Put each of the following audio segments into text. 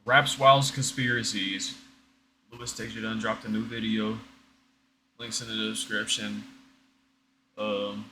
Raps Wildest Conspiracies. Louis Stage done dropped a new video. Links in the description. Um,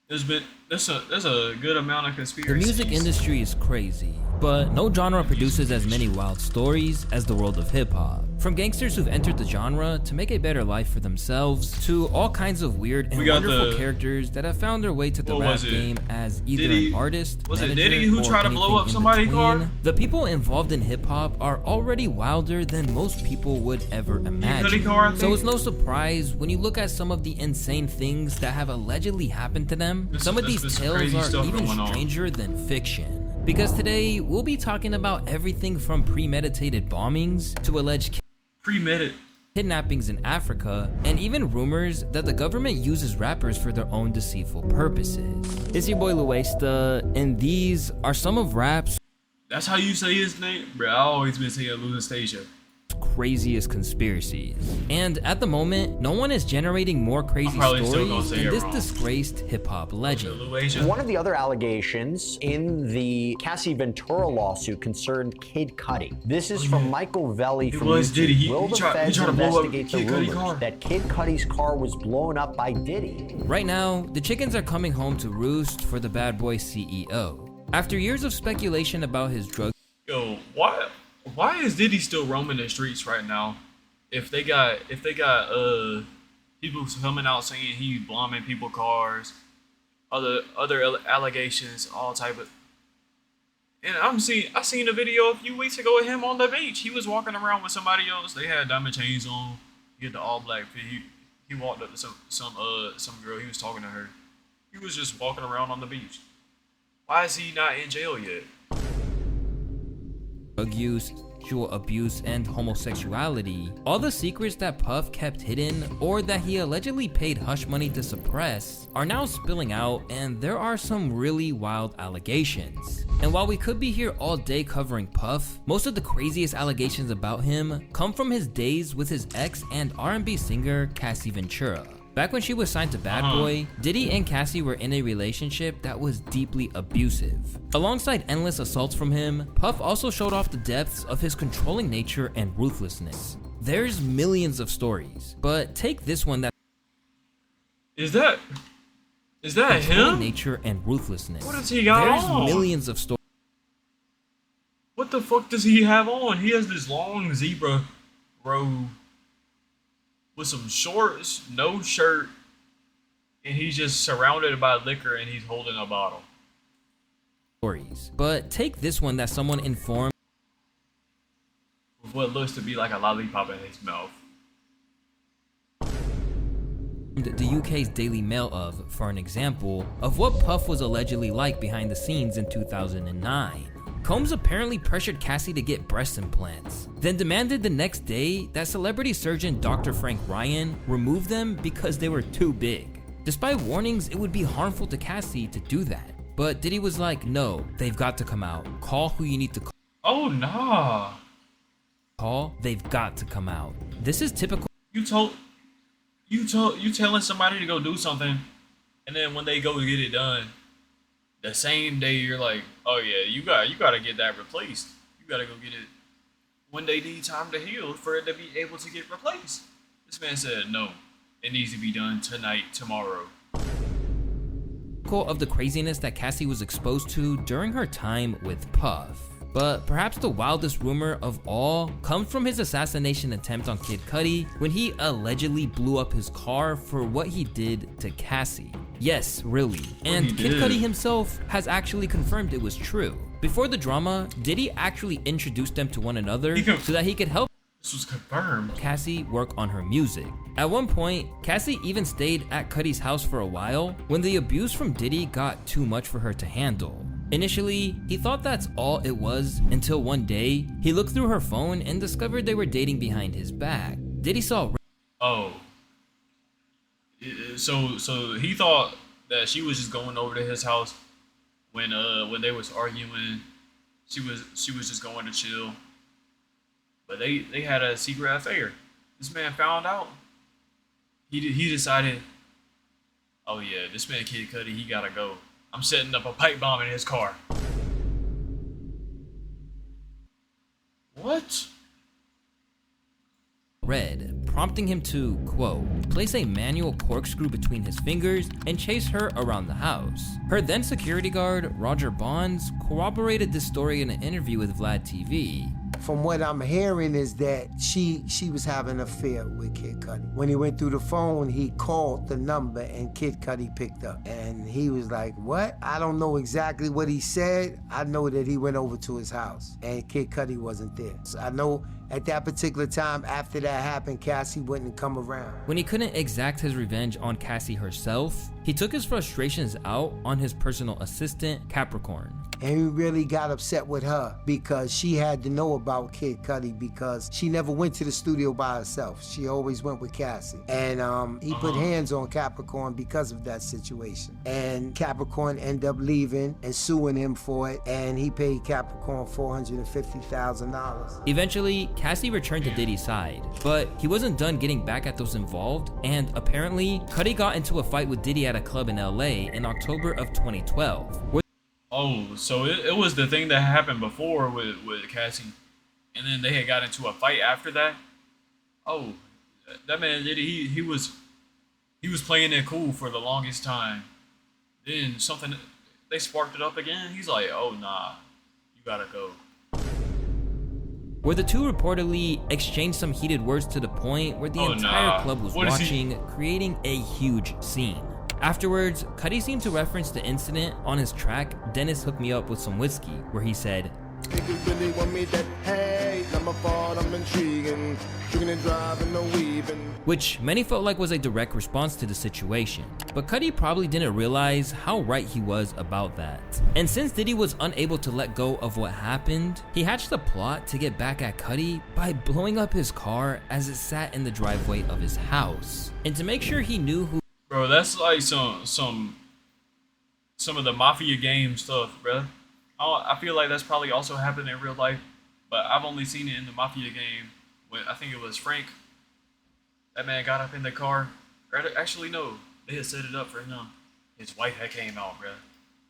there's a good amount of The music conspiracies. industry is crazy, but no genre produces as many wild stories as the world of hip-hop. From gangsters who've entered the genre to make a better life for themselves, to all kinds of weird and We got wonderful the- characters that have found their way to the What rap was it? game as either Diddy? an artist, Was it manager, Diddy who or tried to blow anything up in somebody's between. car? The people involved in hip-hop are already wilder than most people would ever imagine. car, I think? So it's no surprise when you look at some of the insane things that have allegedly happened to them. Some of these There's some tales crazy are stuff even going on. stranger than fiction. Because today, we'll be talking about everything from premeditated bombings to alleged Premeditated. kidnappings in Africa, and even rumors that the government uses rappers for their own deceitful purposes. It's your boy Wildest, and these are some of rap's That's how you say his name, bro. I always been saying Lunastasia. craziest conspiracies. And at the moment, no one is generating more crazy probably still gonna stories say than it this wrong. disgraced hip-hop legend. Luasia. One of the other allegations in the Cassie Ventura lawsuit concerned Kid Cudi. This is from Michael Velli from was YouTube. Diddy. He Will the tried feds to blow up investigate the Kid Cudi's rumors car. that Kid Cudi's car was blown up by Diddy? Right now, the chickens are coming home to roost for the bad boy CEO. After years of speculation about his drug Yo, why is Diddy still roaming the streets right now? If they got people coming out saying he bombing people cars, other allegations, all type of. And I seen a video a few weeks ago of him on the beach. He was walking around with somebody else. They had diamond chains on. He had the all black fit. He walked up to some girl. He was talking to her. He was just walking around on the beach. Why is he not in jail yet? use, sexual abuse, and homosexuality, all the secrets that Puff kept hidden or that he allegedly paid hush money to suppress are now spilling out, and there are some really wild allegations. And while we could be here all day covering Puff, most of the craziest allegations about him come from his days with his ex and R&B singer Cassie Ventura. Back when she was signed to Bad Boy, Diddy and Cassie were in a relationship that was deeply abusive. Alongside endless assaults from him, Puff also showed off the depths of his controlling nature and ruthlessness. There's millions of stories, but take this one that Is that controlling him? nature and ruthlessness. What does he got There's on? millions of stories. What the fuck does he have on? He has this long zebra robe with some shorts, no shirt, and he's just surrounded by liquor and he's holding a bottle. But take this one that someone informed With what looks to be like a lollipop in his mouth. the UK's Daily Mail of for an example of what Puff was allegedly like behind the scenes in 2009. Combs apparently pressured Cassie to get breast implants, then demanded the next day that celebrity surgeon Dr. Frank Ryan remove them because they were too big. Despite warnings it would be harmful to Cassie to do that, but Diddy was like, no, they've got to come out. Call who you need to Oh nah. call, they've got to come out. This is typical You telling somebody to go do something, and then when they go get it done, the same day you're like, oh yeah, you gotta get that replaced. You gotta go get it when they need time to heal for it to be able to get replaced. This man said no, it needs to be done tonight, tomorrow. of the craziness that Cassie was exposed to during her time with Puff. But perhaps the wildest rumor of all comes from his assassination attempt on Kid Cudi when he allegedly blew up his car for what he did to Cassie. Yes, really. And he Kid did. Cudi himself has actually confirmed it was true. Before the drama, Diddy actually introduced them to one another so that he could help This was confirmed. Cassie work on her music. At one point, Cassie even stayed at Cudi's house for a while when the abuse from Diddy got too much for her to handle. Initially, he thought that's all it was until one day, he looked through her phone and discovered they were dating behind his back. Diddy saw Oh. So he thought that she was just going over to his house when they was arguing. She was just going to chill. But they had a secret affair. This man found out. He decided, oh yeah, this man Kid Cudi, he gotta go. I'm setting up a pipe bomb in his car. What? Red, prompting him to, quote, place a manual corkscrew between his fingers and chase her around the house. Her then security guard, Roger Bonds, corroborated this story in an interview with Vlad TV. From what I'm hearing is that she was having an affair with Kid Cudi. When he went through the phone, he called the number and Kid Cudi picked up. And he was like, what? I don't know exactly what he said. I know that he went over to his house and Kid Cudi wasn't there. So I know at that particular time, after that happened, Cassie wouldn't come around. When he couldn't exact his revenge on Cassie herself, he took his frustrations out on his personal assistant, Capricorn. And he really got upset with her because she had to know about Kid Cudi because she never went to the studio by herself. She always went with Cassie. And he put hands on Capricorn because of that situation. And Capricorn ended up leaving and suing him for it. And he paid Capricorn $450,000. Eventually, Cassie returned to Diddy's side, but he wasn't done getting back at those involved, and apparently, Cudi got into a fight with Diddy at a club in LA in October of 2012. Oh, so it was the thing that happened before with Cassie, and then they had got into a fight after that? Oh, that man Diddy, he was playing it cool for the longest time. Then they sparked it up again. He's like, oh nah, you gotta go. Where the two reportedly exchanged some heated words to the point where the entire club was watching, creating a huge scene. Afterwards, Cudi seemed to reference the incident on his track, Dennis Hooked Me Up with Some Whiskey, where he said, which many felt like was a direct response to the situation. But Cudi probably didn't realize how right he was about that. And since Diddy was unable to let go of what happened, he hatched a plot to get back at Cudi by blowing up his car as it sat in the driveway of his house. And to make sure he knew who— Bro, that's like some of the mafia game stuff, bro. I feel like that's probably also happened in real life, but I've only seen it in the mafia game. When I think it was Frank. That man got up in the car. Actually, no, they had set it up for him. His wife had came out, bro.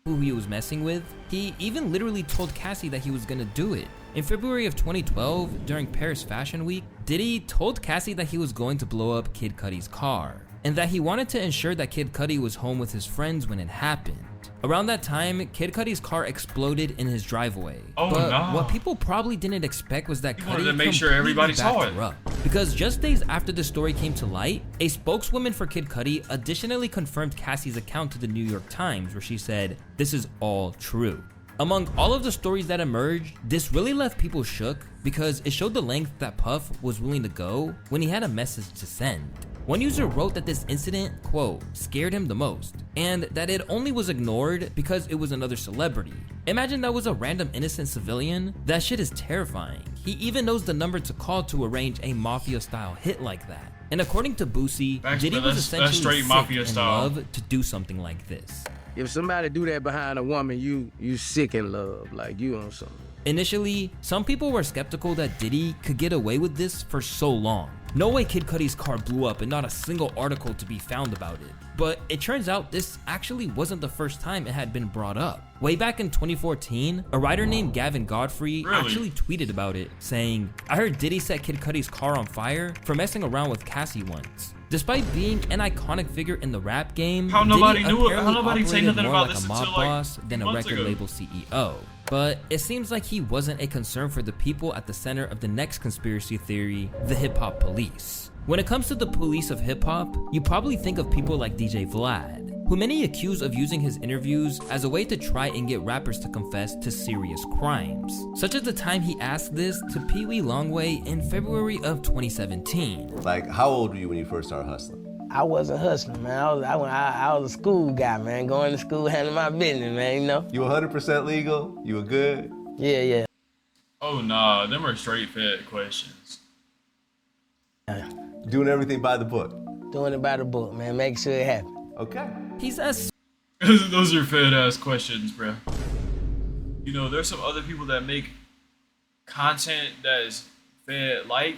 Who he was messing with. He even literally told Cassie that he was gonna do it. In February of 2012, during Paris Fashion Week, Diddy told Cassie that he was going to blow up Kid Cudi's car, and that he wanted to ensure that Kid Cudi was home with his friends when it happened. Around that time, Kid Cudi's car exploded in his driveway. Oh, but no. What people probably didn't expect was that He Cudi wanted to make sure everybody saw it. up. Because just days after the story came to light, a spokeswoman for Kid Cudi additionally confirmed Cassie's account to the New York Times, where she said, "This is all true." Among all of the stories that emerged, this really left people shook because it showed the length that Puff was willing to go when he had a message to send. One user wrote that this incident, quote, scared him the most, and that it only was ignored because it was another celebrity. Imagine that was a random innocent civilian. That shit is terrifying. He even knows the number to call to arrange a mafia-style hit like that. And according to Boosie, Diddy was essentially straight sick mafia in style. love to do something like this. If somebody do that behind a woman, you sick in love, like you on something. Initially, some people were skeptical that Diddy could get away with this for so long. No way Kid Cudi's car blew up and not a single article to be found about it. But it turns out this actually wasn't the first time it had been brought up. Way back in 2014, a writer named Gavin Godfrey actually tweeted about it, saying, "I heard Diddy set Kid Cudi's car on fire for messing around with Cassie once." Despite being an iconic figure in the rap game, How nobody Diddy knew it? How apparently nobody say operated nothing more about like this a mob until, like, boss than a months record ago. label CEO. But it seems like he wasn't a concern for the people at the center of the next conspiracy theory, the hip-hop police. When it comes to the police of hip-hop, you probably think of people like DJ Vlad, who many accuse of using his interviews as a way to try and get rappers to confess to serious crimes, such as the time he asked this to Pee Wee Longway in February of 2017. Like, how old were you when you first started hustling? I wasn't hustling, man. I was a school guy, man. Going to school, handling my business, man, you know? You 100% legal? You were good? Yeah. Oh nah, them are straight fed questions. Doing everything by the book? Doing it by the book, man. Make sure it happens. Okay. He's as Those are fed ass questions, bro. You know, there's some other people that make content that is fed like,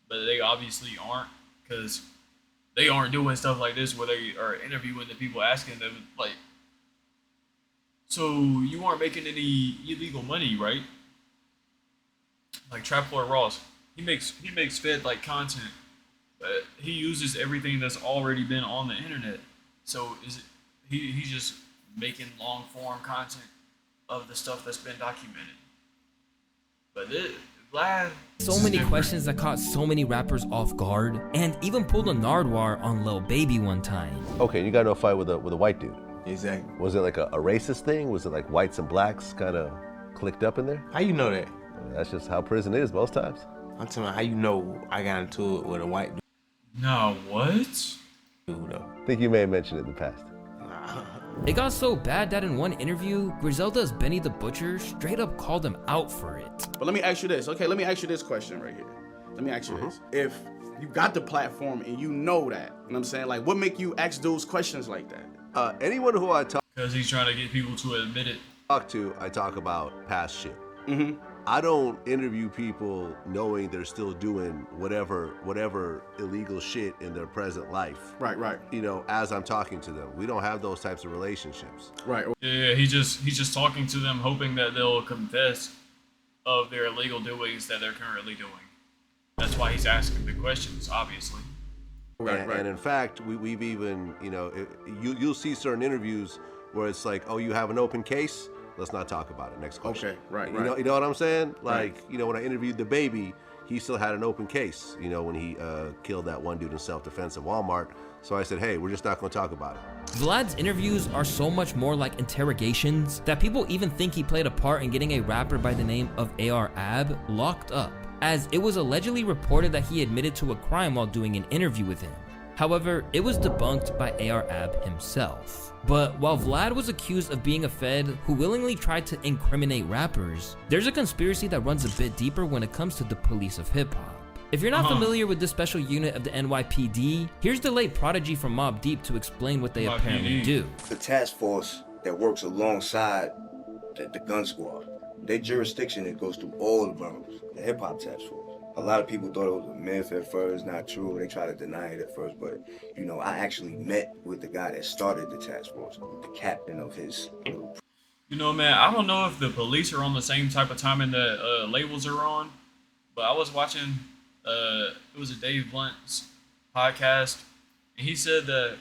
but they obviously aren't, because they aren't doing stuff like this where they are interviewing the people, asking them, like, so you aren't making any illegal money, right? like Trap Lord Ross. He makes fed like content, but he uses everything that's already been on the internet. So he's just making long form content of the stuff that's been documented. But Vlad, So many questions that caught so many rappers off guard, and even pulled a Nardwar on Lil Baby one time. Okay, you got into a fight with a white dude. Exactly. Was it like a racist thing? Was it like whites and blacks kind of clicked up in there? How you know that? That's just how prison is most times. I'm telling you, how you know I got into it with a white No, what? dude though? I think you may have mentioned it in the past. It got so bad that in one interview, Griselda's Benny the Butcher straight up called him out for it. But let me ask you this. Okay, let me ask you this question right here. Let me ask you this. If you got the platform and you know that, you know what I'm saying? Like, what make you ask dudes questions like that? Anyone who I talk Because he's trying to get people to admit it. to, I talk about past shit. Mm-hmm. I don't interview people knowing they're still doing whatever illegal shit in their present life. Right. You know, as I'm talking to them. We don't have those types of relationships. Right. Yeah, he's just talking to them, hoping that they'll confess of their illegal doings that they're currently doing. That's why he's asking the questions, obviously. And in fact, we've even, you know, you'll see certain interviews where it's like, oh, you have an open case? Let's not talk about it. Next question. Okay, right. You know what I'm saying? Like, you know, when I interviewed the Baby, he still had an open case, you know, when he killed that one dude in self-defense at Walmart. So I said, hey, we're just not going to talk about it. Vlad's interviews are so much more like interrogations that people even think he played a part in getting a rapper by the name of AR Ab locked up, as it was allegedly reported that he admitted to a crime while doing an interview with him. However, it was debunked by AR Ab himself. But while Vlad was accused of being a Fed who willingly tried to incriminate rappers, there's a conspiracy that runs a bit deeper when it comes to the police of hip-hop. If you're not familiar with this special unit of the NYPD, here's the late prodigy from Mobb Deep to explain what they apparently do. The task force that works alongside the gun squad, their jurisdiction, it goes through all the boroughs, the hip-hop task force. A lot of people thought it was a myth at first, not true. They tried to deny it at first, but, you know, I actually met with the guy that started the task force, the captain of his little... You know, man, I don't know if the police are on the same type of timing that labels are on, but I was watching, it was a Dave Blunt's podcast, and he said that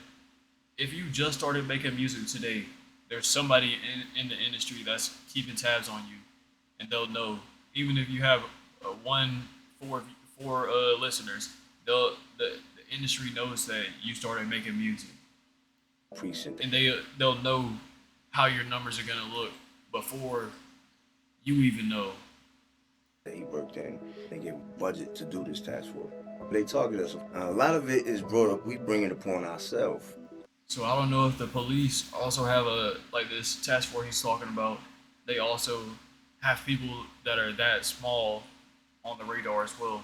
if you just started making music today, there's somebody in the industry that's keeping tabs on you, and they'll know. Even if you have four listeners, the industry knows that you started making music, precinct. and they'll know how your numbers are gonna look before you even know. He worked in and get budget to do this task force. They target us. A lot of it is brought up, we bring it upon ourselves. So I don't know if the police also have like this task force he's talking about. They also have people that are that small on the radar as well.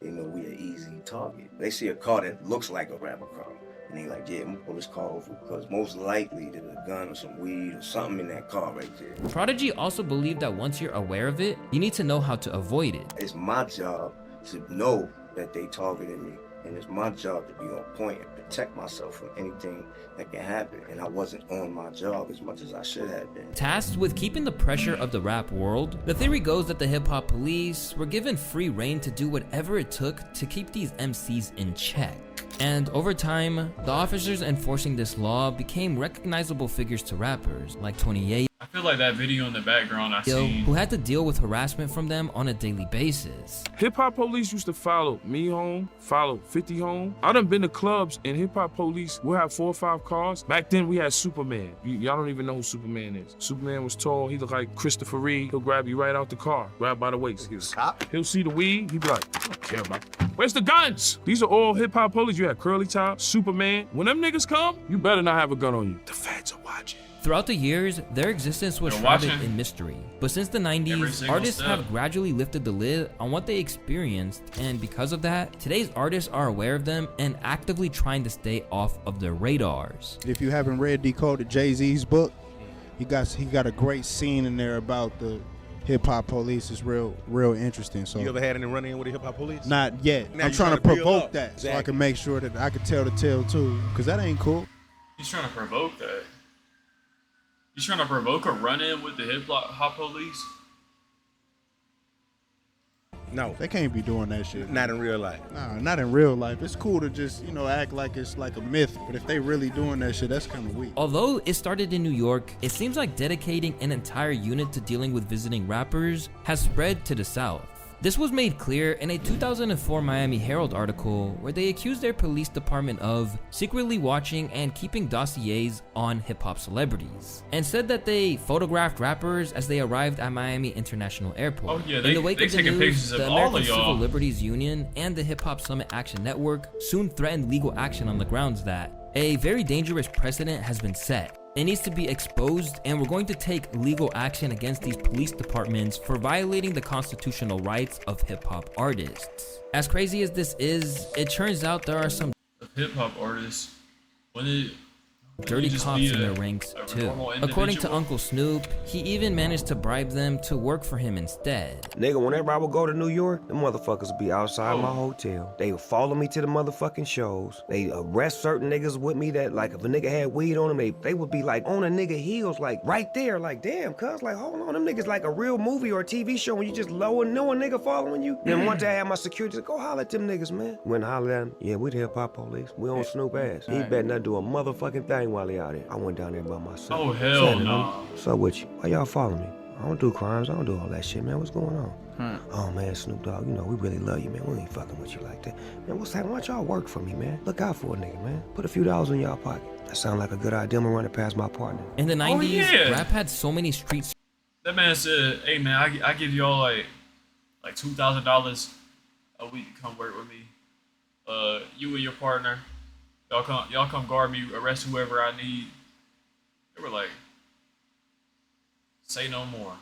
You know, we an easy target. They see a car that looks like a rapper car, and they like, yeah, I'm gonna pull this car over, because most likely there's a gun or some weed or something in that car right there. Prodigy also believed that once you're aware of it, you need to know how to avoid it. It's my job to know that they targeted me, and it's my job to be on point and protect myself from anything that can happen, and I wasn't on my job as much as I should have been. Tasked with keeping the pressure of the rap world, the theory goes that the hip-hop police were given free reign to do whatever it took to keep these MCs in check. And over time, the officers enforcing this law became recognizable figures to rappers like 28, I feel like that video in the background I seen. who had to deal with harassment from them on a daily basis. Hip-hop police used to follow me home, follow 50 home. I done been to clubs and hip-hop police will have 4 or 5 cars. Back then we had Superman. Y'all don't even know who Superman is. Superman was tall, he looked like Christopher Reeve. He'll grab you right out the car, grab by the waist. He was a cop? He'll see the weed, he'll be like, I don't care about it. Where's the guns? These are all hip-hop police. You had Curly Top, Superman. When them niggas come, you better not have a gun on you. The feds are watching. Throughout the years, their existence was They're shrouded watching. in mystery. But since the Every 90s, single artists step. have gradually lifted the lid on what they experienced, and because of that, today's artists are aware of them and actively trying to stay off of their radars. If you haven't read Decoded Jay-Z's book, he got a great scene in there about the hip-hop police. It's real interesting. So You ever had any run-in with the hip-hop police? not yet. Now I'm you trying to trying to build provoke up. that so I Exactly. can make sure that I can tell the tale too, because that ain't cool. He's trying to provoke that. He's trying to provoke a run-in with the hip-hop police. No. They can't be doing that shit. Not in real life. Nah, not in real life. It's cool to just, act like it's like a myth. But if they really doing that shit, that's kind of weak. Although it started in New York, it seems like dedicating an entire unit to dealing with visiting rappers has spread to the South. This was made clear in a 2004 Miami Herald article where they accused their police department of secretly watching and keeping dossiers on hip-hop celebrities, and said that they photographed rappers as they arrived at Miami International Airport. Oh yeah, in the wake of the taking news, pictures of the all American of y'all. Civil Liberties Union and the Hip Hop Summit Action Network soon threatened legal action on the grounds that a very dangerous precedent has been set. It needs to be exposed, and we're going to take legal action against these police departments for violating the constitutional rights of hip-hop artists. As crazy as this is, it turns out there are some Hip-hop artists, when it dirty cops in their ranks too. According to Uncle Snoop, he even managed to bribe them to work for him instead. Nigga, whenever I would go to New York, them motherfuckers would be outside my hotel. They would follow me to the motherfucking shows. They arrest certain niggas with me that, like, if a nigga had weed on them, they would be, like, on a nigga heels, like, right there. Like, damn, cuz, like, hold on, them niggas like a real movie or a TV show when you just know a nigga following you. Then one day I had my security, like, go holler at them niggas, man. Went and holler at them. Yeah, we the hip-hop police. We on Snoop ass. He better not do a motherfucking thing while he out here. I went down there by myself. Oh, hell no. What's up with you? Why y'all follow me? I don't do crimes. I don't do all that shit, man. What's going on? Oh, man, Snoop Dogg, we really love you, man. We ain't fucking with you like that. Man, what's happening? Why don't y'all work for me, man? Look out for a nigga, man. Put a few dollars in y'all pocket. That sound like a good idea. I'm gonna run it past my partner. In the 90s, yeah. rap had so many streets. That man said, "Hey man, I give y'all like $2,000 a week to come work with me. You and your partner, y'all come guard me, arrest whoever I need." They were like, "Say no more."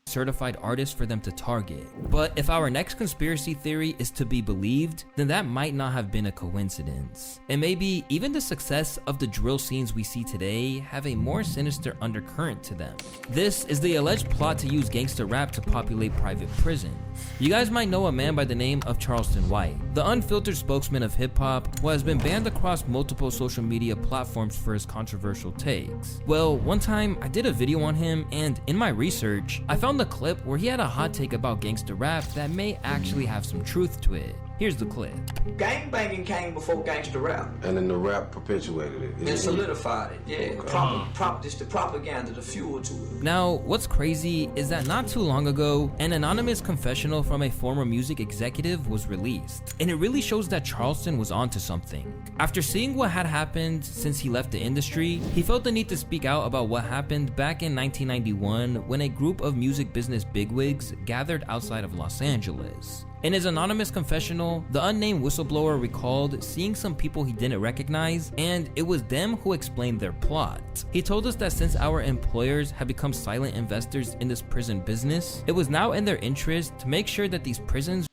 Certified artists for them to target. But if our next conspiracy theory is to be believed, then that might not have been a coincidence. And maybe even the success of the drill scenes we see today have a more sinister undercurrent to them. This is the alleged plot to use gangster rap to populate private prisons. You guys might know a man by the name of Charleston White, the unfiltered spokesman of hip-hop who has been banned across multiple social media platforms for his controversial takes. Well, one time I did a video on him, and in my research, I found the clip where he had a hot take about gangster rap that may actually have some truth to it. Here's the clip. Gangbanging came before gangster rap. And then the rap perpetuated it. And solidified it, yeah. Just the propaganda, the fuel to it. Now, what's crazy is that not too long ago, an anonymous confessional from a former music executive was released. And it really shows that Charleston was onto something. After seeing what had happened since he left the industry, he felt the need to speak out about what happened back in 1991 when a group of music business bigwigs gathered outside of Los Angeles. In his anonymous confessional, the unnamed whistleblower recalled seeing some people he didn't recognize, and it was them who explained their plot. He told us that since our employers have become silent investors in this prison business, it was now in their interest to make sure that these prisons...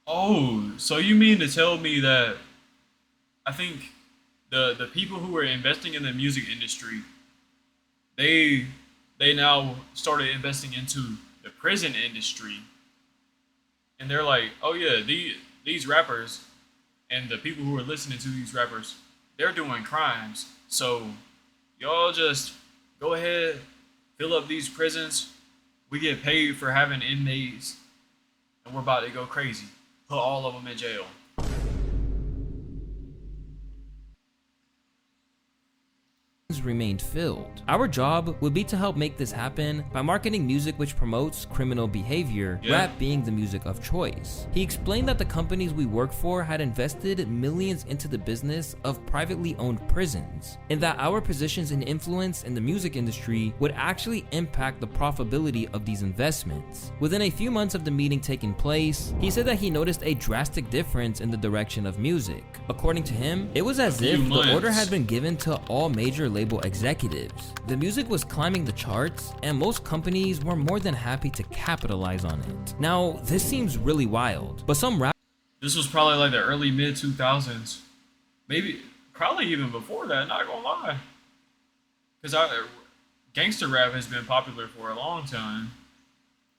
Oh, so you mean to tell me that I think the people who were investing in the music industry, they now started investing into the prison industry. And they're like, oh yeah, these rappers and the people who are listening to these rappers, they're doing crimes. So y'all just go ahead, fill up these prisons. We get paid for having inmates, and we're about to go crazy. Put all of them in jail. remained filled. Our job would be to help make this happen by marketing music which promotes criminal behavior, rap being the music of choice. He explained that the companies we work for had invested millions into the business of privately owned prisons, and that our positions and influence in the music industry would actually impact the profitability of these investments. Within a few months of the meeting taking place, he said that he noticed a drastic difference in the direction of music. According to him, it was as if the order had been given to all major label executives. The music was climbing the charts, and most companies were more than happy to capitalize on it. Now, this seems really wild, but some rap... This was probably like the early mid-2000s. Maybe, probably even before that, not gonna lie. Because gangster rap has been popular for a long time.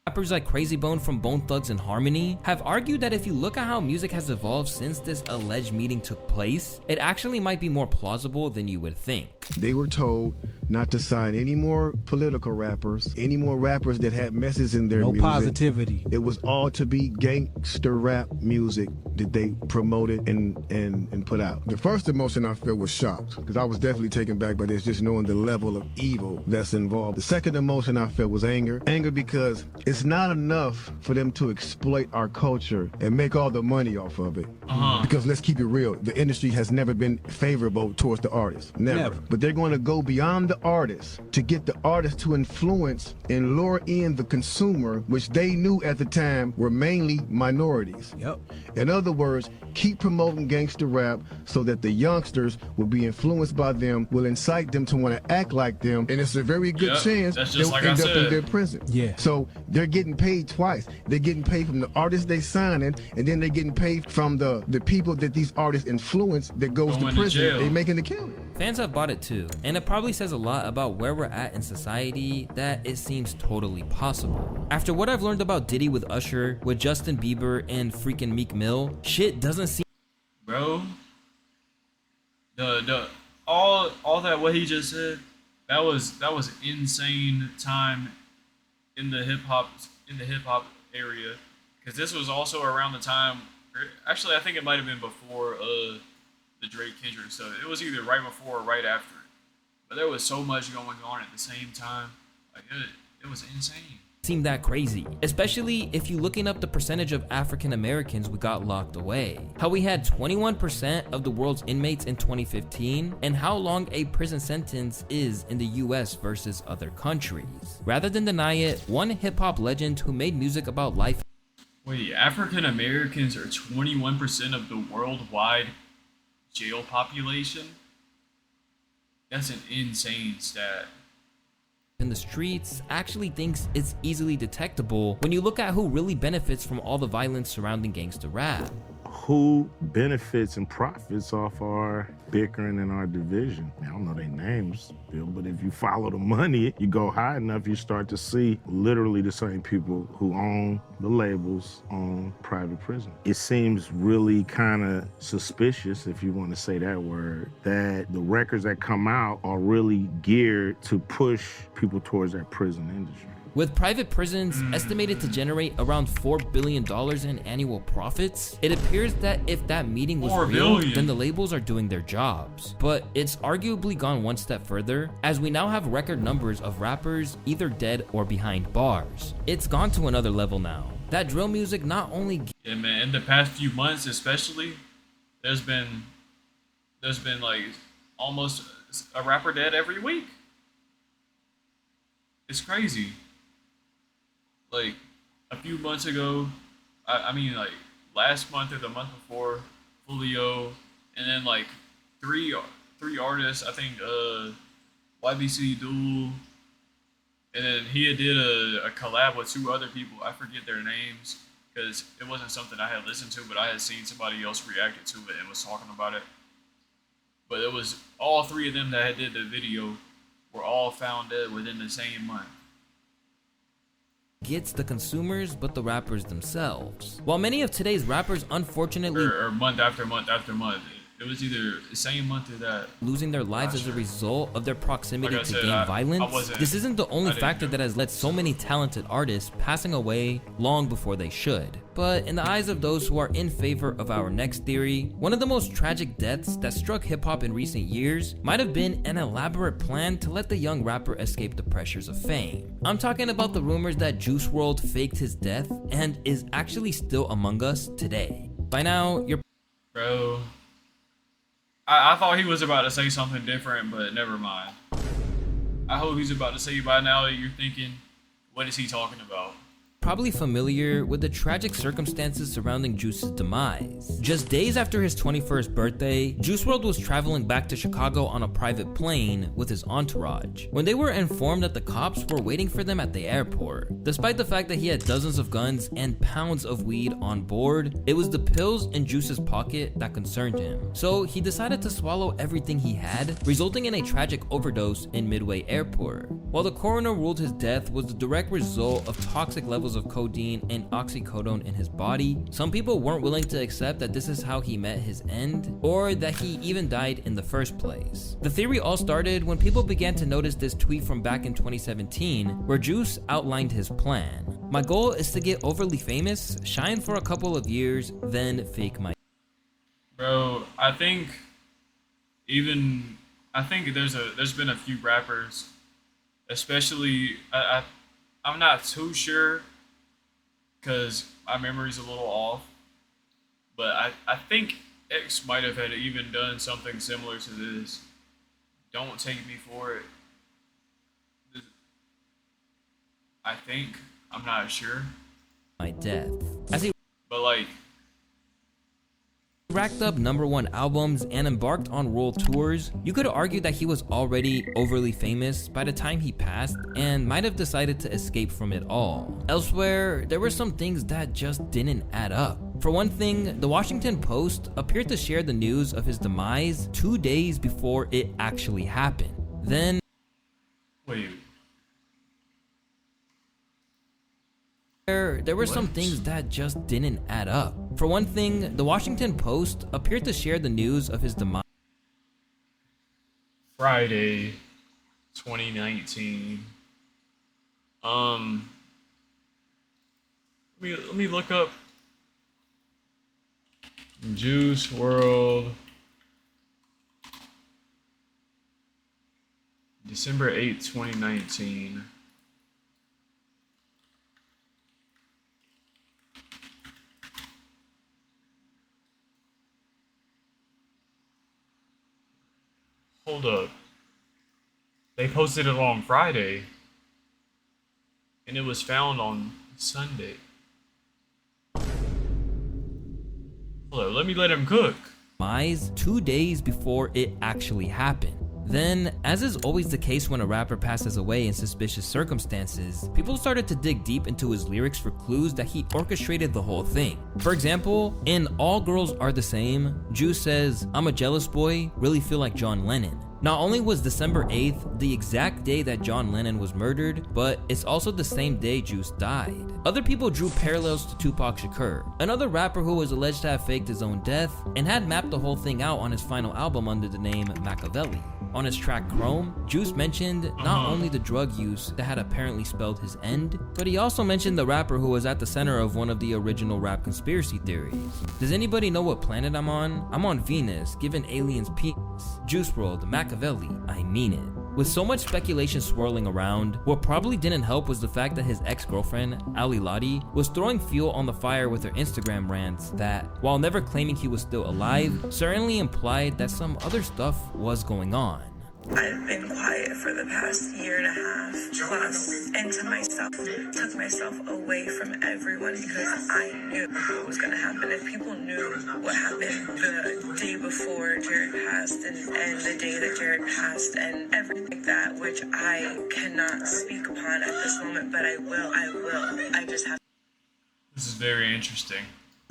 Rappers like Crazy Bone from Bone Thugs and Harmony have argued that if you look at how music has evolved since this alleged meeting took place, it actually might be more plausible than you would think. They were told not to sign any more political rappers, any more rappers that had messes in their music. Positivity. It was all to be gangster rap music that they promoted and put out. The first emotion I felt was shocked, because I was definitely taken back by this, just knowing the level of evil that's involved. The second emotion I felt was anger. Anger because it's not enough for them to exploit our culture and make all the money off of it. Because let's keep it real, the industry has never been favorable towards the artist. Never. But they're going to go beyond the artist to get the artist to influence and lure in the consumer, which they knew at the time were mainly minorities. In other words, keep promoting gangster rap so that the youngsters will be influenced by them, will incite them to want to act like them, and it's a very good chance they'll end up in their prison. So they're getting paid twice. They're getting paid from the artists they signing, and then they're getting paid from the people that these artists influence that goes to prison. They're making the killing. Fans have bought it too, and it probably says a lot about where we're at in society that it seems totally possible. After what I've learned about Diddy with Usher, with Justin Bieber and freaking Meek Mill, shit doesn't seem... Bro, all that what he just said, that was insane time in the hip hop area, because this was also around the time. Actually, I think it might have been before the Drake Kendrick stuff. It was either right before or right after. But there was so much going on at the same time. Like it was insane. Seem that crazy, especially if you're looking up the percentage of African Americans we got locked away. How we had 21% of the world's inmates in 2015, and how long a prison sentence is in the US versus other countries. Rather than deny it, one hip-hop legend who made music about life... Wait, African Americans are 21% of the worldwide jail population? That's an insane stat. In the streets actually thinks it's easily detectable when you look at who really benefits from all the violence surrounding gangsta rap. Who benefits and profits off our bickering in our division? I don't know their names, Bill, but if you follow the money, you go high enough, you start to see literally the same people who own the labels own private prison. It seems really kind of suspicious, if you want to say that word, that the records that come out are really geared to push people towards that prison industry. With private prisons estimated to generate around $4 billion in annual profits, it appears that if that meeting was real, then the labels are doing their jobs. But it's arguably gone one step further, as we now have record numbers of rappers either dead or behind bars. It's gone to another level now. That drill music not only... Yeah, man, in the past few months especially, there's been like almost a rapper dead every week. It's crazy. Like a few months ago, I mean like last month or the month before, Julio, and then like three artists, I think YBC Duel, and then he did a collab with two other people. I forget their names because it wasn't something I had listened to, but I had seen somebody else reacted to it and was talking about it. But it was all three of them that had did the video were all found dead within the same month. Gets the consumers, but the rappers themselves. While many of today's rappers unfortunately or month after month after month, it was either the same month or that, losing their lives as a result of their proximity to gang violence, this isn't the only factor that has led so many talented artists passing away long before they should. But in the eyes of those who are in favor of our next theory, one of the most tragic deaths that struck hip-hop in recent years might have been an elaborate plan to let the young rapper escape the pressures of fame. I'm talking about the rumors that Juice WRLD faked his death and is actually still among us today. By now, you're... Bro, I thought he was about to say something different, but never mind. I hope he's about to say by now you're thinking, what is he talking about? Probably familiar with the tragic circumstances surrounding Juice's demise. Just days after his 21st birthday, Juice WRLD was traveling back to Chicago on a private plane with his entourage when they were informed that the cops were waiting for them at the airport. Despite the fact that he had dozens of guns and pounds of weed on board, it was the pills in Juice's pocket that concerned him. So he decided to swallow everything he had, resulting in a tragic overdose in Midway Airport. While the coroner ruled his death was the direct result of toxic levels levels of codeine and oxycodone in his body, some people weren't willing to accept that this is how he met his end, or that he even died in the first place. The theory all started when people began to notice this tweet from back in 2017, where Juice outlined his plan. My goal is to get overly famous, shine for a couple of years, then fake my... Bro, I think there's been a few rappers, especially I'm not too sure because my memory's a little off, but I think X might have had even done something similar to this. Don't take me for it. I think, I'm not sure. My death. As he But racked up #1 albums and embarked on world tours, you could argue that he was already overly famous by the time he passed and might have decided to escape from it all. Elsewhere, there were some things that just didn't add up. For one thing, the Washington Post appeared to share the news of his demise 2 days before it actually happened. Then... Wait. There were some things that just didn't add up. For one thing, the Washington Post appeared to share the news of his demise Friday, 2019. Let me look up Juice WRLD. December 8th, 2019. Hold up. They posted it on Friday, and it was found on Sunday. Hold up, let me let him cook. 2 days before it actually happened. Then, as is always the case when a rapper passes away in suspicious circumstances, people started to dig deep into his lyrics for clues that he orchestrated the whole thing. For example, in All Girls Are the Same, Juice says, "I'm a jealous boy, really feel like John Lennon." Not only was December 8th the exact day that John Lennon was murdered, but it's also the same day Juice died. Other people drew parallels to Tupac Shakur, another rapper who was alleged to have faked his own death and had mapped the whole thing out on his final album under the name Machiavelli. On his track Chrome, Juice mentioned not only the drug use that had apparently spelled his end, but he also mentioned the rapper who was at the center of one of the original rap conspiracy theories. Does anybody know what planet I'm on? I'm on Venus, giving aliens penis. Juice WRLD, Machiavelli, I mean it. With so much speculation swirling around, what probably didn't help was the fact that his ex-girlfriend, Ali Lottie, was throwing fuel on the fire with her Instagram rants that, while never claiming he was still alive, certainly implied that some other stuff was going on. I've been quiet for the past year and a half plus into myself, took myself away from everyone because I knew what was going to happen. If people knew what happened the day before Jared passed and the day that Jared passed and everything like that, which I cannot speak upon at this moment, but I will. I just have This is very interesting.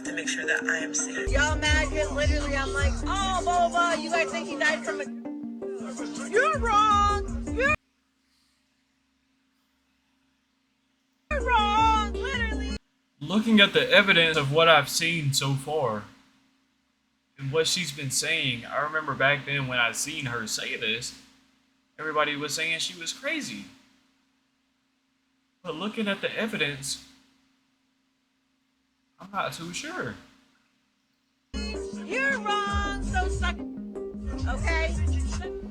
to make sure that I am safe. Y'all mad because literally I'm like, oh, blah, blah, blah. You guys think he died from a... You're wrong. You're wrong. Literally. Looking at the evidence of what I've seen so far and what she's been saying, I remember back then when I seen her say this, everybody was saying she was crazy. But looking at the evidence, I'm not too sure. You're wrong. So suck. Okay?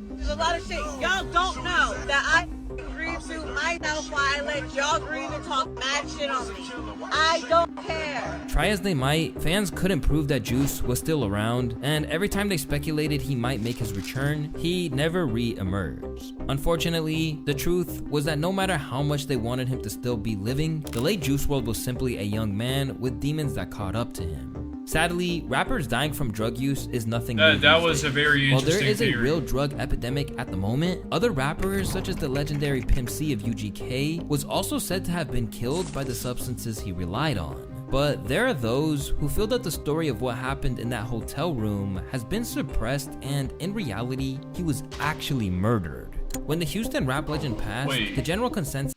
There's a lot of shit y'all don't know that I grieve to myself while I let y'all grieve and talk mad shit on me. I don't care. Try as they might, fans couldn't prove that Juice was still around, and every time they speculated he might make his return, he never re-emerged. Unfortunately, the truth was that no matter how much they wanted him to still be living, the late Juice WRLD was simply a young man with demons that caught up to him. Sadly, rappers dying from drug use is nothing new. That was a very interesting While there is theory. a real drug epidemic at the moment, other rappers such as the legendary Pimp C of UGK was also said to have been killed by the substances he relied on. But there are those who feel that the story of what happened in that hotel room has been suppressed and in reality, he was actually murdered. When the Houston rap legend passed, the general consensus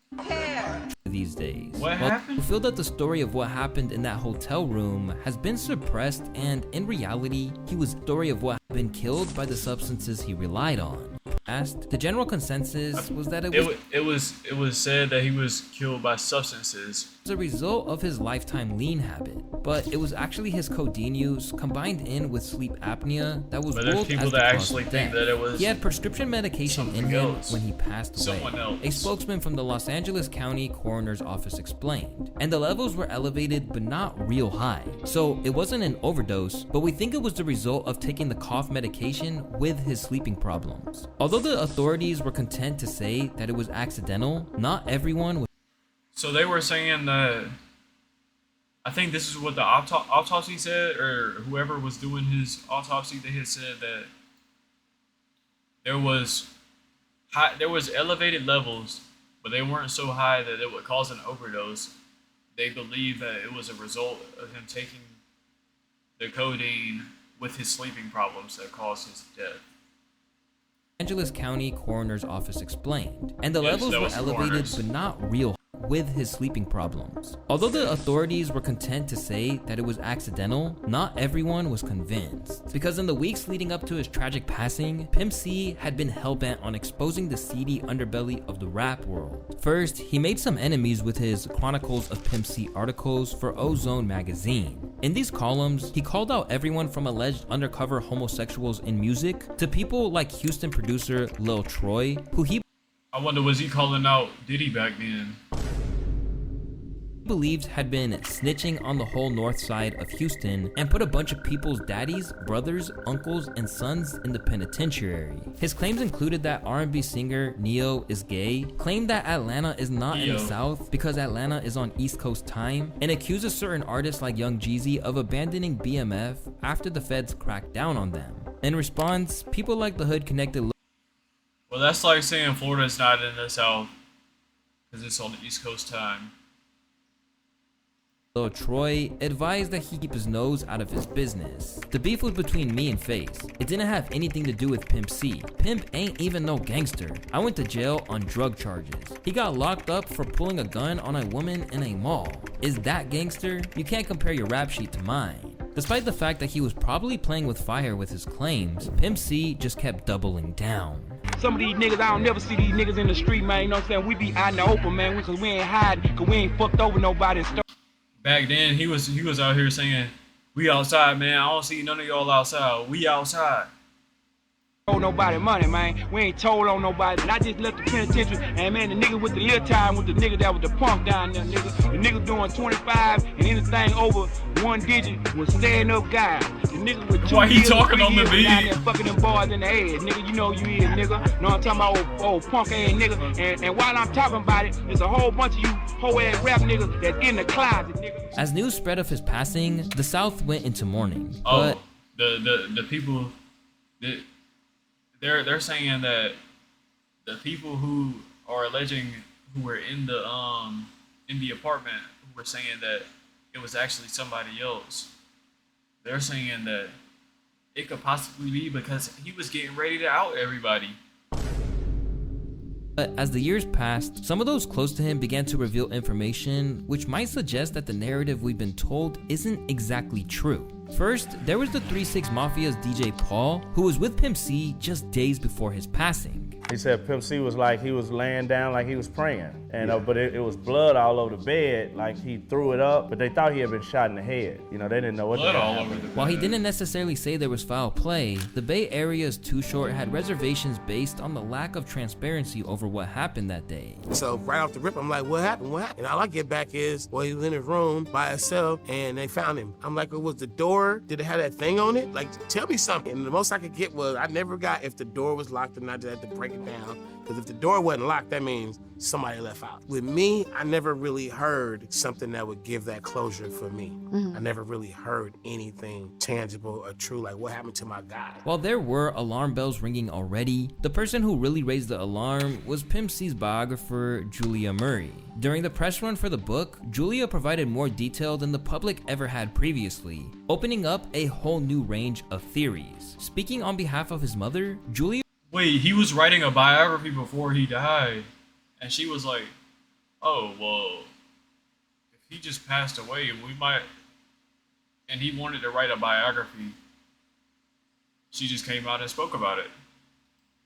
these days. What happened? We feel that the story of what happened in that hotel room has been suppressed, and in reality, he was the story of what had been killed by the substances he relied on. The general consensus was that it was said that he was killed by substances as a result of his lifetime lean habit, but it was actually his codeine use combined in with sleep apnea that was but there's ruled people as the that cause actually of think death. that it was He had prescription medication in him when he passed away. Someone else. A spokesman from the Los Angeles County Coroner's Office explained, and the levels were elevated but not real high, so it wasn't an overdose, but we think it was the result of taking the cough medication with his sleeping problems. Although the authorities were content to say that it was accidental, not everyone was. So they were saying that, I think this is what the autopsy said, or whoever was doing his autopsy, they had said that there was elevated levels, but they weren't so high that it would cause an overdose. They believe that it was a result of him taking the codeine with his sleeping problems that caused his death. Angeles County Coroner's Office explained, and the levels were elevated but not real with his sleeping problems. Although the authorities were content to say that it was accidental, not everyone was convinced, because in the weeks leading up to his tragic passing, Pimp C had been hellbent on exposing the seedy underbelly of the rap world. First, he made some enemies with his Chronicles of Pimp C articles for Ozone magazine. In these columns, he called out everyone from alleged undercover homosexuals in music to people like Houston producer Lil Troy, who he I wonder, was he calling out Diddy back then? believed had been snitching on the whole north side of Houston and put a bunch of people's daddies, brothers, uncles, and sons in the penitentiary. His claims included that R&B singer Neo is gay, claimed that Atlanta is not in the South because Atlanta is on East Coast time, and accuses certain artists like Young Jeezy of abandoning BMF after the feds cracked down on them. In response, people like the Hood connected. Well, that's like saying Florida's not in the South because it's on the East Coast time. So Troy advised that he keep his nose out of his business. The beef was between me and Face. It didn't have anything to do with Pimp C. Pimp ain't even no gangster. I went to jail on drug charges. He got locked up for pulling a gun on a woman in a mall. Is that gangster? You can't compare your rap sheet to mine. Despite the fact that he was probably playing with fire with his claims, Pimp C just kept doubling down. Some of these niggas, I don't never see these niggas in the street, man. You know what I'm saying? We be out in the open, man, because we ain't hiding, because we ain't fucked over nobody. Back then, he was out here saying, "We outside, man. I don't see none of y'all outside. We outside." Told nobody money, man. We ain't told on nobody. And I just left the penitentiary, and man, the nigga with the little time with the nigga that was the punk down there, nigga. The nigga doing 25 and anything over one digit was staying up guy. The nigga with 2 Why he years, talking 3 on the years beat? down there fucking them boys in the head, nigga. You know you is, nigga. Know what I'm talking about, old punk ass nigga. And while I'm talking about it, there's a whole bunch of you whole ass rap niggas that's in the closet, nigga. As news spread of his passing, the South went into mourning. Oh, the people, they're saying that the people who are alleging who were in the apartment who were saying that it was actually somebody else. They're saying that it could possibly be because he was getting ready to out everybody. But as the years passed, some of those close to him began to reveal information which might suggest that the narrative we've been told isn't exactly true. First, there was the 3-6 Mafia's DJ Paul, who was with Pimp C just days before his passing. He said Pimp C was like he was laying down like he was praying, and but it was blood all over the bed, like he threw it up, but they thought he had been shot in the head. You know, they didn't know what the hell happened. While he didn't necessarily say there was foul play, the Bay Area's Too Short had reservations based on the lack of transparency over what happened that day. So right off the rip, I'm like, what happened? What happened? And all I get back is, well, he was in his room by himself, and they found him. I'm like, was the door, did it have that thing on it? Like, tell me something. And the most I could get was, I never got if the door was locked and I just had to break it down. Because if the door wasn't locked, that means somebody left out. With me, I never really heard something that would give that closure for me. I never really heard anything tangible or true, like what happened to my guy. While there were alarm bells ringing already, the person who really raised the alarm was Pimp C's biographer, Julia Murray. During the press run for the book, Julia provided more detail than the public ever had previously, opening up a whole new range of theories. Speaking on behalf of his mother, Julia... Wait, he was writing a biography before he died, and she was like, oh, well, if he just passed away, and he wanted to write a biography, she just came out and spoke about it.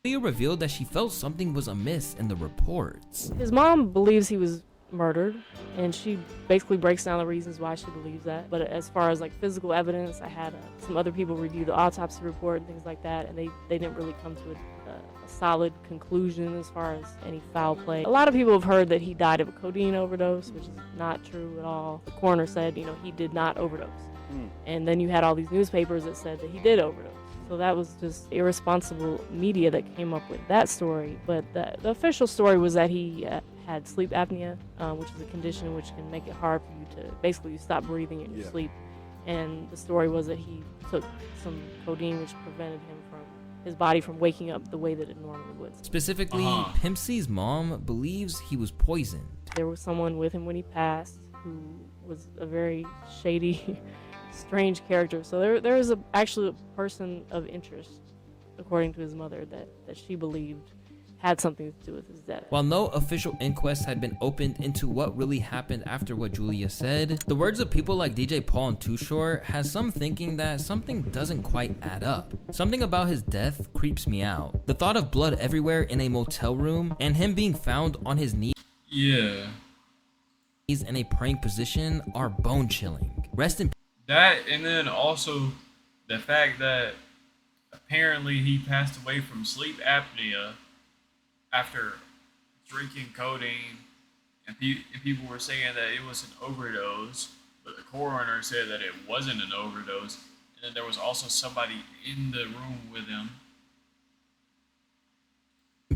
Julia revealed that she felt something was amiss in the reports. His mom believes he was murdered, and she basically breaks down the reasons why she believes that. But as far as like physical evidence, I had some other people review the autopsy report and things like that, and they didn't really come to a solid conclusion as far as any foul play. A lot of people have heard that he died of a codeine overdose, which is not true at all. The coroner said, he did not overdose. And then you had all these newspapers that said that he did overdose. So that was just irresponsible media that came up with that story. But the official story was that he had sleep apnea, which is a condition which can make it hard for you to basically stop breathing in your sleep. And the story was that he took some codeine which prevented his body from waking up the way that it normally would. Specifically, Pimp C's mom believes he was poisoned. There was someone with him when he passed who was a very shady, strange character. So there is actually a person of interest, according to his mother, that she believed had something to do with his death. While no official inquest had been opened into what really happened after what Julia said, the words of people like DJ Paul and Too Short has some thinking that something doesn't quite add up. Something about his death creeps me out. The thought of blood everywhere in a motel room and him being found on his knees in a praying position are bone chilling. Rest in that, and then also the fact that apparently he passed away from sleep apnea after drinking codeine, and people were saying that it was an overdose, but the coroner said that it wasn't an overdose, and then there was also somebody in the room with him.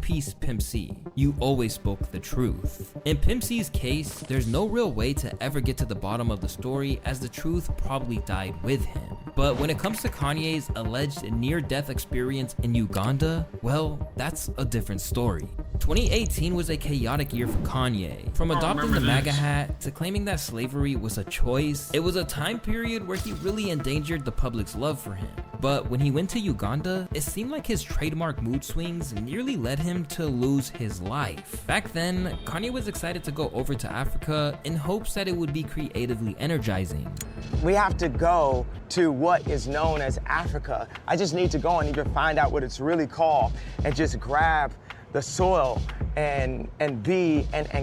Peace, Pimp C. You always spoke the truth. In Pimp C's case, there's no real way to ever get to the bottom of the story, as the truth probably died with him. But when it comes to Kanye's alleged near-death experience in Uganda, well, that's a different story. 2018 was a chaotic year for Kanye. From adopting the MAGA hat to claiming that slavery was a choice, it was a time period where he really endangered the public's love for him. But when he went to Uganda, it seemed like his trademark mood swings nearly led him to lose his life. Back then, Kanye was excited to go over to Africa in hopes that it would be creatively energizing. We have to go to what is known as Africa. I just need to go and even find out what it's really called and just grab the soil and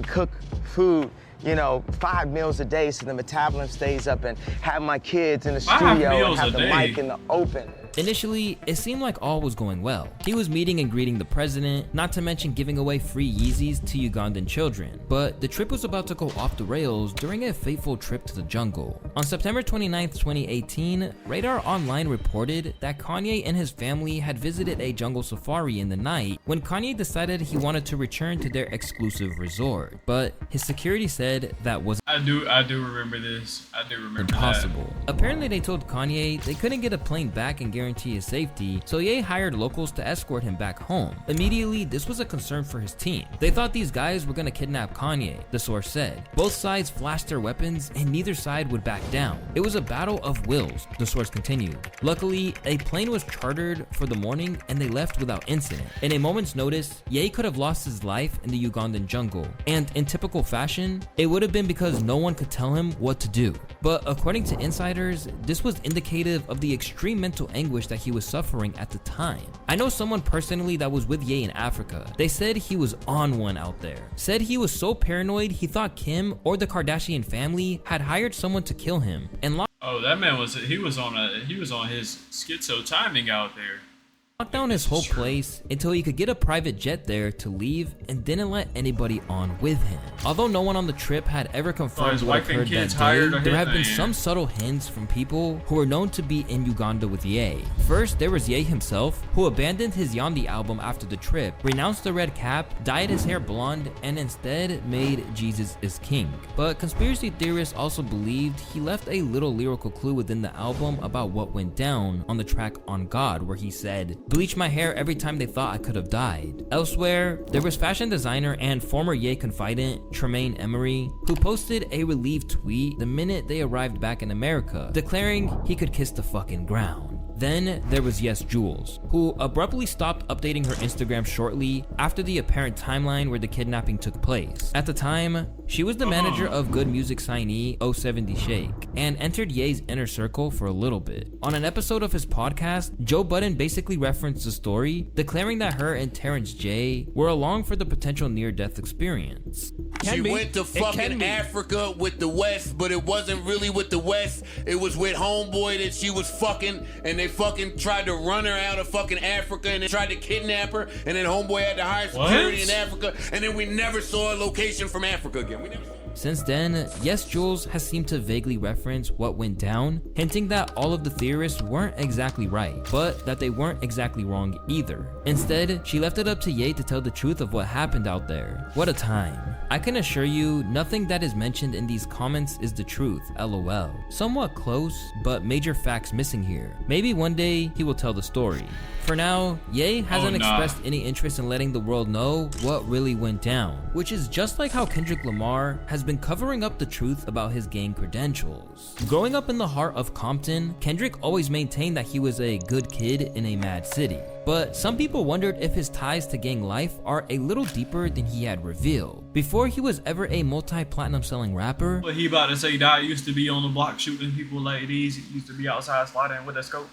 cook food, 5 meals a day so the metabolism stays up, and have my kids in the studio and have the mic in the open. Initially, it seemed like all was going well. He was meeting and greeting the president, not to mention giving away free Yeezys to Ugandan children. But the trip was about to go off the rails during a fateful trip to the jungle. On September 29th, 2018, Radar Online reported that Kanye and his family had visited a jungle safari in the night when Kanye decided he wanted to return to their exclusive resort. But his security said that was I do remember this. I do remember impossible. that. Apparently they told Kanye they couldn't get a plane back and guarantee his safety, so Ye hired locals to escort him back home. Immediately, this was a concern for his team. They thought these guys were gonna kidnap Kanye, the source said. Both sides flashed their weapons and neither side would back down. It was a battle of wills, the source continued. Luckily, a plane was chartered for the morning and they left without incident. In a moment's notice, Ye could have lost his life in the Ugandan jungle, and in typical fashion, it would have been because no one could tell him what to do. But according to insiders, this was indicative of the extreme mental anguish that he was suffering at the time. I know someone personally that was with Ye in Africa. They said he was on one out there. Said he was so paranoid he thought Kim or the Kardashian family had hired someone to kill him and oh, that man was on his schizo timing out there. locked down his whole place until he could get a private jet there to leave and didn't let anybody on with him. Although no one on the trip had ever confirmed what occurred that day, there have been some subtle hints from people who were known to be in Uganda with Ye. First, there was Ye himself, who abandoned his Yandi album after the trip, renounced the red cap, dyed his hair blonde, and instead made Jesus is King. But conspiracy theorists also believed he left a little lyrical clue within the album about what went down on the track On God, where he said, "Bleach my hair every time they thought I could have died." Elsewhere, there was fashion designer and former Ye confidant Tremaine Emery, who posted a relieved tweet the minute they arrived back in America, declaring he could kiss the fucking ground. Then there was Yes Jules, who abruptly stopped updating her Instagram shortly after the apparent timeline where the kidnapping took place. At the time, she was the manager of Good Music signee 070 Shake and entered Ye's inner circle for a little bit. On an episode of his podcast, Joe Budden basically referenced the story, declaring that her and Terrence J were along for the potential near-death experience. She went to fucking Africa with the West, but it wasn't really with the West. It was with homeboy that she was fucking, and they fucking tried to run her out of fucking Africa, and they tried to kidnap her, and then homeboy had to hire security in Africa, and then we never saw a location from Africa again. Since then, Yes Jules has seemed to vaguely reference what went down, hinting that all of the theorists weren't exactly right, but that they weren't exactly wrong either. Instead, she left it up to Ye to tell the truth of what happened out there. What a time. I can assure you, nothing that is mentioned in these comments is the truth, lol. Somewhat close, but major facts missing here. Maybe one day he will tell the story. For now, Ye hasn't expressed any interest in letting the world know what really went down, which is just like how Kendrick Lamar has been covering up the truth about his gang credentials. Growing up in the heart of Compton, Kendrick always maintained that he was a good kid in a mad city. But some people wondered if his ties to gang life are a little deeper than he had revealed. Before he was ever a multi-platinum selling rapper, But he about to say that used to be on the block shooting people like these. He used to be outside sliding with a scope.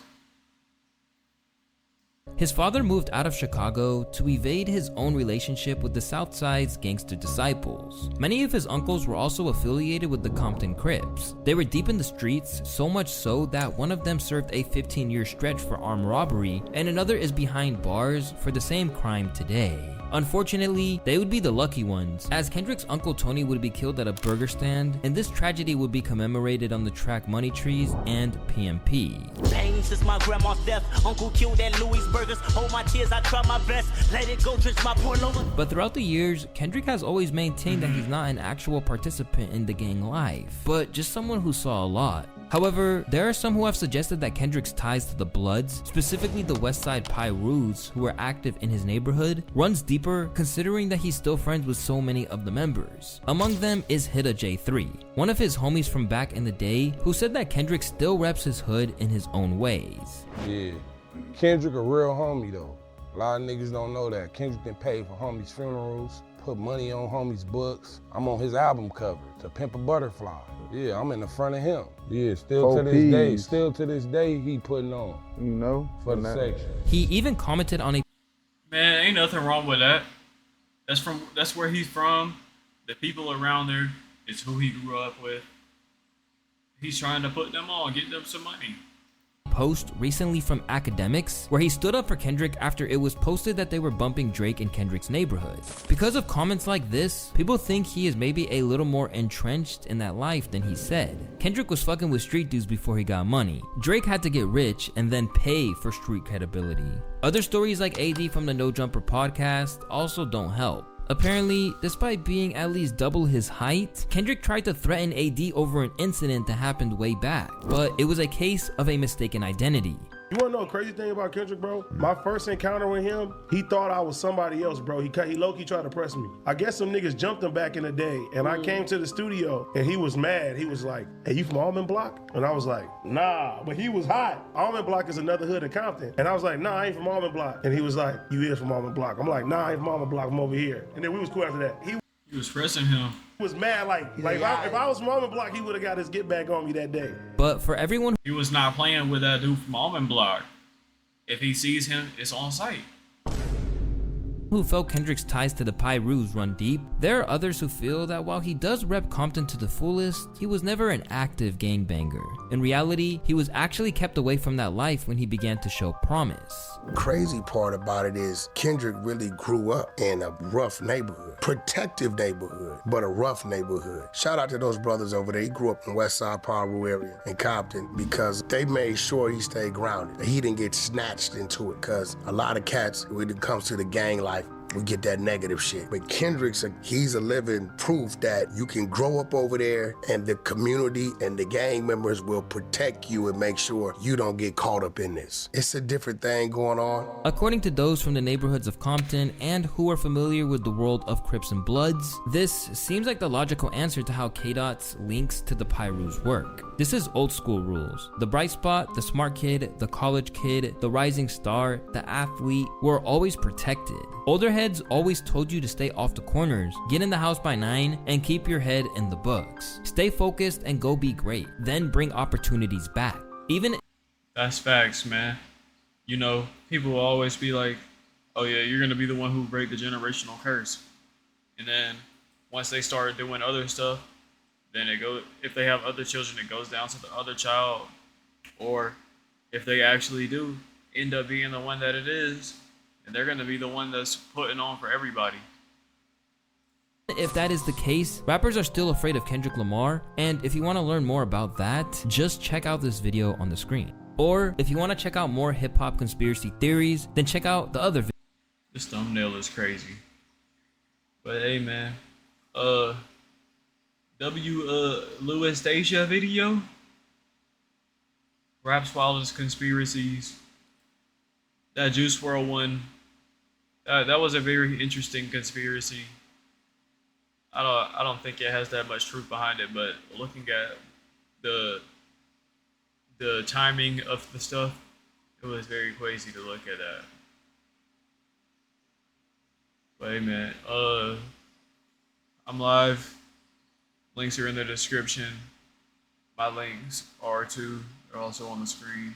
his father moved out of Chicago to evade his own relationship with the South Side's gangster disciples. Many of his uncles were also affiliated with the Compton Crips. They were deep in the streets, so much so that one of them served a 15-year stretch for armed robbery, and another is behind bars for the same crime today. Unfortunately, they would be the lucky ones, as Kendrick's Uncle Tony would be killed at a burger stand, and this tragedy would be commemorated on the track Money Trees and PMP. Pain since my grandma's death, Uncle killed at Louis Burgers. Hold my tears, I try my best. Let it go, drench my poor lover. But throughout the years, Kendrick has always maintained that he's not an actual participant in the gang life, but just someone who saw a lot. However, there are some who have suggested that Kendrick's ties to the Bloods, specifically the Westside Pyrus, who are active in his neighborhood, runs deeper, considering that he's still friends with so many of the members. Among them is Hida J3, one of his homies from back in the day, who said that Kendrick still reps his hood in his own ways. Yeah, Kendrick a real homie though. A lot of niggas don't know that. Kendrick been paid for homies' funerals, put money on homies' books. I'm on his album cover, To Pimp a Butterfly. Yeah, I'm in the front of him. Yeah, still to this day, he putting on. You know, for the section. He even commented on a Man, ain't nothing wrong with that. That's where he's from. The people around there is who he grew up with. He's trying to put them on, get them some money. Post recently from Academics, where he stood up for Kendrick after it was posted that they were bumping Drake in Kendrick's neighborhood. Because of comments like this, people think he is maybe a little more entrenched in that life than he said. Kendrick was fucking with street dudes before he got money. Drake had to get rich and then pay for street credibility. Other stories like AD from the No Jumper podcast also don't help. Apparently, despite being at least double his height, Kendrick tried to threaten AD over an incident that happened way back, but it was a case of a mistaken identity. You wanna know a crazy thing about Kendrick, bro? My first encounter with him, he thought I was somebody else, bro. He low-key tried to press me. I guess some niggas jumped him back in the day, and I came to the studio, and he was mad. He was like, hey, you from Almond Block? And I was like, nah, but he was hot. Almond Block is another hood in Compton. And I was like, nah, I ain't from Almond Block. And he was like, you is from Almond Block. I'm like, nah, I ain't from Almond Block, I'm over here. And then we was cool after that. He was pressing him. He was mad, if I was from Almond Block, he would have got his get back on me that day. But for everyone he was not playing with that dude from Almond Block. If he sees him, it's on sight. Who felt Kendrick's ties to the Pyrus run deep, there are others who feel that while he does rep Compton to the fullest, he was never an active gangbanger. In reality, he was actually kept away from that life when he began to show promise. Crazy part about it is Kendrick really grew up in a rough neighborhood, protective neighborhood, but a rough neighborhood. Shout out to those brothers over there. He grew up in Westside Paru area in Compton because they made sure he stayed grounded. He didn't get snatched into it because a lot of cats, when it comes to the gang life, we get that negative shit. But Kendrick's he's a living proof that you can grow up over there and the community and the gang members will protect you and make sure you don't get caught up in this. It's a different thing going on. According to those from the neighborhoods of Compton and who are familiar with the world of Crips and Bloods, this seems like the logical answer to how K-Dot's links to the Pyrus work. This is old school rules. The bright spot, the smart kid, the college kid, the rising star, the athlete were always protected. Older heads always told you to stay off the corners, get in the house by 9, and keep your head in the books. Stay focused and go be great, then bring opportunities back. That's facts, man. You know, people will always be like, oh yeah, you're gonna be the one who break the generational curse. And then once they start doing other stuff, then it goes, if they have other children, it goes down to the other child. Or if they actually do end up being the one that it is, and they're gonna be the one that's putting on for everybody. If that is the case, rappers are still afraid of Kendrick Lamar, and if you want to learn more about that, just check out this video on the screen. Or if you want to check out more hip-hop conspiracy theories, then check out the other video. This thumbnail is crazy. But hey man, Wildest Asia video, Rap's Wildest Conspiracies, that Juice WRLD one, that was a very interesting conspiracy. I don't think it has that much truth behind it, but looking at the timing of the stuff, it was very crazy to look at that. But hey man, I'm live. Links are in the description. My links are too. They're also on the screen.